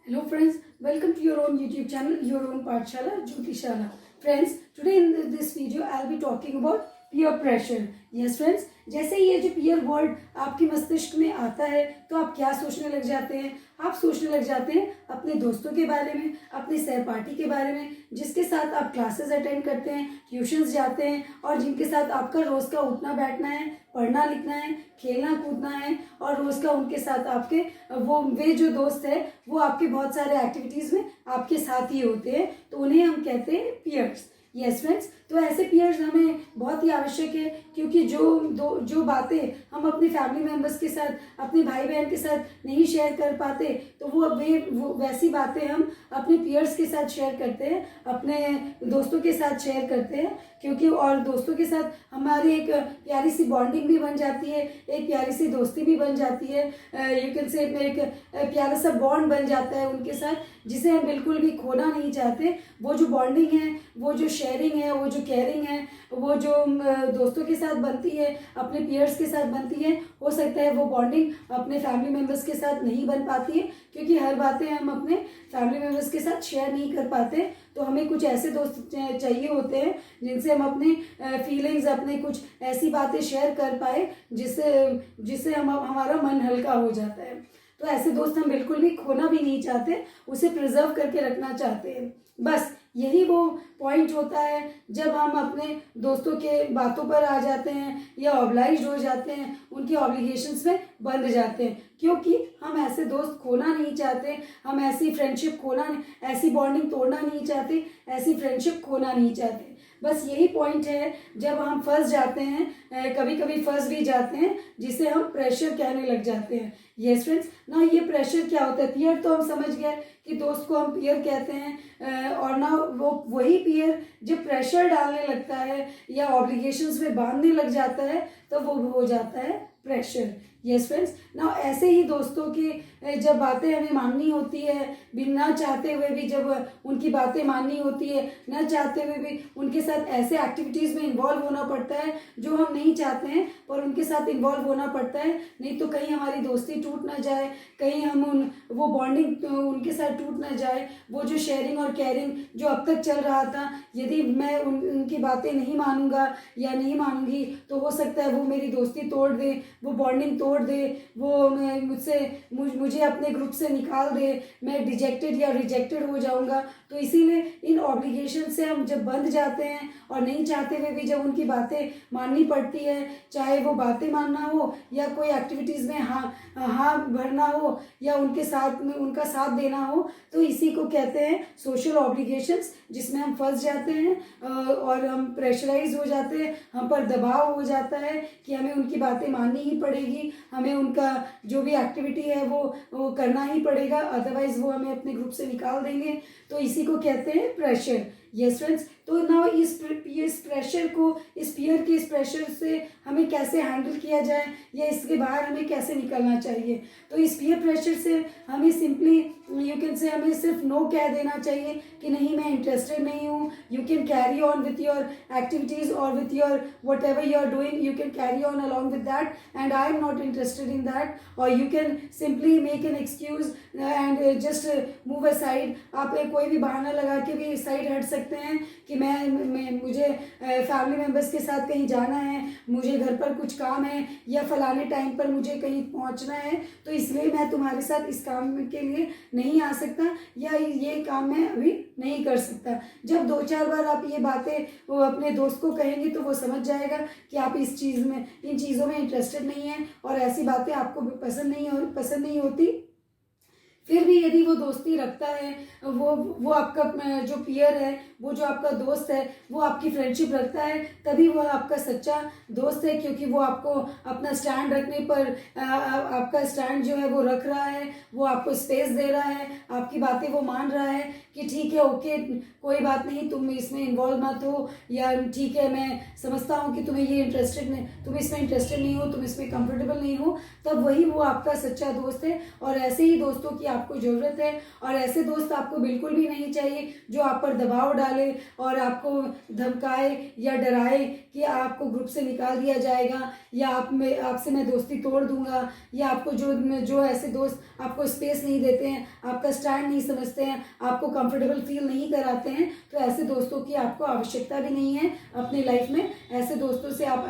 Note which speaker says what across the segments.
Speaker 1: Hello friends, welcome to your own YouTube channel, your own Pathshala, Jyotishala. Friends, today in this video I'll be talking about peer pressure. Yes friends, जैसे ही ये जो peer word आपके मस्तिष्क में आता है तो आप क्या सोचने लग जाते हैं? आप सोचने लग जाते हैं अपने दोस्तों के बारे में, अपने सहपाठी के बारे में, जिसके साथ आप क्लासेस अटेंड करते हैं, ट्यूशन्स जाते हैं और जिनके साथ आपका रोज़ का उठना बैठना है, पढ़ना लिखना है, खेलना कूदना है और रोज़ का उनके साथ आपके वे जो दोस्त है वो आपके बहुत सारे एक्टिविटीज़ में आपके साथ ही होते हैं, तो उन्हें हम कहते हैं पियर्स. यस फ्रेंड्स, तो ऐसे पियर्स हमें बहुत ही आवश्यक है क्योंकि जो बातें हम अपने फैमिली मेम्बर्स के साथ, अपने भाई बहन के साथ नहीं शेयर कर पाते तो वो वैसी बातें हम अपने पियर्स के साथ शेयर करते हैं, अपने दोस्तों के साथ शेयर करते हैं, क्योंकि और दोस्तों के साथ हमारी एक प्यारी सी बॉन्डिंग भी बन जाती है, एक प्यारी सी दोस्ती भी बन जाती है. यू कैन से एक प्यारा सा बॉन्ड बन जाता है उनके साथ, जिसे हम बिल्कुल भी खोना नहीं चाहते. वो जो बॉन्डिंग है, वो जो शेयरिंग है, वो जो केयरिंग है, वो जो दोस्तों के साथ बनती है, अपने पियर्स के साथ बनती है, हो सकता है वो बॉन्डिंग अपने फैमिली मेम्बर्स के साथ नहीं बन पाती है क्योंकि हर बातें हम अपने फैमिली मेम्बर्स के साथ शेयर नहीं कर पाते. तो हमें कुछ ऐसे दोस्त चाहिए होते हैं जिनसे हम अपने फीलिंग्स, अपने कुछ ऐसी बातें शेयर कर पाए जिससे हमारा मन हल्का हो जाता है. तो ऐसे दोस्त हम बिल्कुल भी खोना भी नहीं चाहते, उसे प्रिजर्व करके रखना चाहते हैं. बस यही वो पॉइंट होता है जब हम अपने दोस्तों के बातों पर आ जाते हैं या ऑब्लाइज्ड हो जाते हैं, उनकी ऑब्लिगेशंस में बंध जाते हैं, क्योंकि हम ऐसे दोस्त खोना नहीं चाहते, हम ऐसी फ्रेंडशिप ऐसी बॉन्डिंग तोड़ना नहीं चाहते, ऐसी फ्रेंडशिप खोना नहीं चाहते. बस यही पॉइंट है जब हम फंस जाते हैं, कभी कभी फंस भी जाते हैं, जिसे हम प्रेशर कहने लग जाते हैं. यस फ्रेंड्स, ना ये प्रेशर क्या होता है? पियर तो हम समझ गए कि दोस्त को हम पियर कहते हैं, और ना वही पियर जब प्रेशर डालने लगता है या ऑब्लिगेशंस में बांधने लग जाता है तो वो हो जाता है प्रेशर. यस फ्रेंड्स, ना ऐसे ही दोस्तों की जब बातें हमें माननी होती है, बिना चाहते हुए भी जब उनकी बातें माननी होती है, ना चाहते हुए भी उनके साथ ऐसे एक्टिविटीज़ में इन्वॉल्व होना पड़ता है जो हम नहीं चाहते हैं, पर उनके साथ इन्वॉल्व होना पड़ता है, नहीं तो कहीं हमारी दोस्ती टूट ना जाए, कहीं हम वो बॉन्डिंग उनके साथ टूट ना जाए. वो जो शेयरिंग और केयरिंग जो अब तक चल रहा था, यदि मैं उनकी बातें नहीं मानूंगा या नहीं मानूंगी तो हो सकता है वो मेरी दोस्ती तोड़ दे, वो बॉन्डिंग तोड़ दे, वो मुझे अपने ग्रुप से निकाल दे, मैं डिजेक्टेड या रिजेक्टेड हो जाऊंगा. तो इसीलिए इन ऑब्लिगेशन से हम जब बंध जाते हैं और नहीं चाहते हुए भी जब उनकी बातें माननी पड़ती है, चाहे वो बातें मानना हो या कोई एक्टिविटीज़ में हाँ भरना हो या उनका साथ देना हो, तो इसी को कहते हैं सोशल ऑब्लिगेशंस, जिसमें हम फंस जाते हैं और हम प्रेशराइज हो जाते हैं, हम पर दबाव हो जाता है कि हमें उनकी बातें माननी ही पड़ेगी, हमें उनका जो भी एक्टिविटी है वो करना ही पड़ेगा, अदरवाइज वो हमें अपने ग्रुप से निकाल देंगे. तो इसी को कहते हैं प्रेशर. यस फ्रेंड्स, तो ना इस प्रेशर को, इस प्रेशर से हमें कैसे हैंडल किया जाए या इसके बाहर हमें कैसे निकलना चाहिए. तो इस पीयर प्रेशर से हमें सिंपली यू कैन से हमें सिर्फ नो कह देना चाहिए कि नहीं, मैं इंटरेस्टेड नहीं हूँ. You can carry on with your activities और with your whatever you are doing, you can carry on along with that and I am not interested in that. और you can simply make an excuse and just move aside. आप कोई भी बहाना लगा के भी side हट सकते हैं कि मुझे फैमिली मेम्बर्स के साथ कहीं जाना है, मुझे घर पर कुछ काम है या फलाने टाइम पर मुझे कहीं पहुंचना है, तो इसलिए मैं तुम्हारे साथ इस काम के लिए नहीं आ सकता या ये काम मैं अभी नहीं कर सकता. जब 2-4 बार आप ये बातें वो अपने दोस्त को कहेंगे तो वो समझ जाएगा कि आप इन चीज़ों में इंटरेस्टेड नहीं हैं और ऐसी बातें आपको पसंद नहीं होती. फिर भी यदि वो दोस्ती रखता है, वो आपका जो पियर है, वो जो आपका दोस्त है, वो आपकी फ्रेंडशिप रखता है, तभी वो आपका सच्चा दोस्त है, क्योंकि वो आपको अपना स्टैंड रखने पर आपका स्टैंड जो है वो रख रहा है, वो आपको स्पेस दे रहा है, आपकी बातें वो मान रहा है कि ठीक है, ओके, कोई बात नहीं, तुम इसमें इन्वॉल्व मत हो, या ठीक है, मैं समझता हूँ कि तुम इसमें इंटरेस्टेड नहीं हो, तुम इसमें कंफर्टेबल नहीं हो. तब वही वो आपका सच्चा दोस्त है और ऐसे ही दोस्तों की आपको जरूरत ज़रूरत है। और ऐसे दोस्त आपको बिल्कुल भी नहीं चाहिए जो आप पर दबाव डाले और आपको धमकाए या डराए कि आपको ग्रुप से निकाल दिया जाएगा, या आपसे मैं दोस्ती तोड़ दूंगा, या आपको जो ऐसे दोस्त आपको स्पेस नहीं देते हैं, आपका स्टैंड नहीं समझते हैं, आपको कंफर्टेबल फील नहीं कराते हैं, तो ऐसे दोस्तों की आपको आवश्यकता भी नहीं है अपनी लाइफ में। ऐसे दोस्तों से आप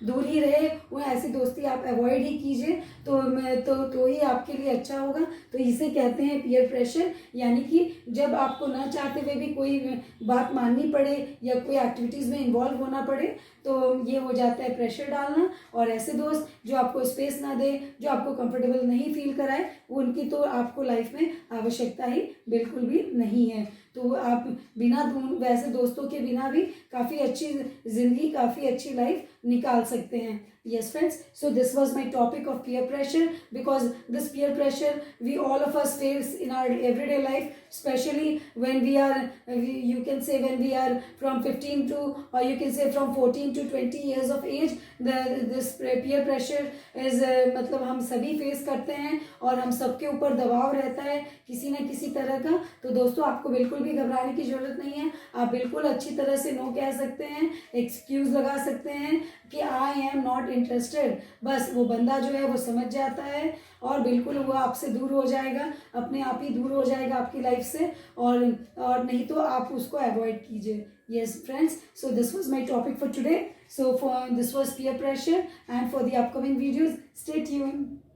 Speaker 1: दूर ही रहे, वो ऐसी दोस्ती आप अवॉइड ही कीजिए, तो ही आपके लिए अच्छा होगा। तो इसे कहते हैं पीयर प्रेशर, यानी कि जब आपको ना चाहते हुए भी कोई बात माननी पड़े या कोई एक्टिविटीज़ में इन्वॉल्व होना पड़े, तो ये हो जाता है प्रेशर डालना। और ऐसे दोस्त जो आपको स्पेस ना दे, जो आपको कंफर्टेबल नहीं फील कराए, उनकी तो आपको लाइफ में आवश्यकता ही बिल्कुल भी नहीं है। तो आप बिना वैसे दोस्तों के बिना भी काफ़ी अच्छी ज़िंदगी, काफ़ी अच्छी लाइफ निकाल सकते हैं। Yes friends, so this was my topic of peer pressure, because this peer pressure we all of us face in our everyday life, especially when we are you can say when we are from 15 to, or you can say from 14 to 20 years of age, this peer pressure is मतलब हम सभी face करते हैं और हम सबके ऊपर दबाव रहता है किसी न किसी तरह का। तो दोस्तों आपको बिल्कुल भी घबराने की जरूरत नहीं है, आप बिल्कुल अच्छी तरह से नो कह सकते हैं, एक्सक्यूज लगा सकते हैं कि आई एम नॉट इंटरेस्टेड। बस वो बंदा जो है वो समझ जाता है और बिल्कुल वो आपसे दूर हो जाएगा, अपने आप ही दूर हो जाएगा आपकी लाइफ से, और नहीं तो आप उसको अवॉइड कीजिए। Yes friends, so this was my topic for today. So this was peer pressure, and for the upcoming videos, stay tuned.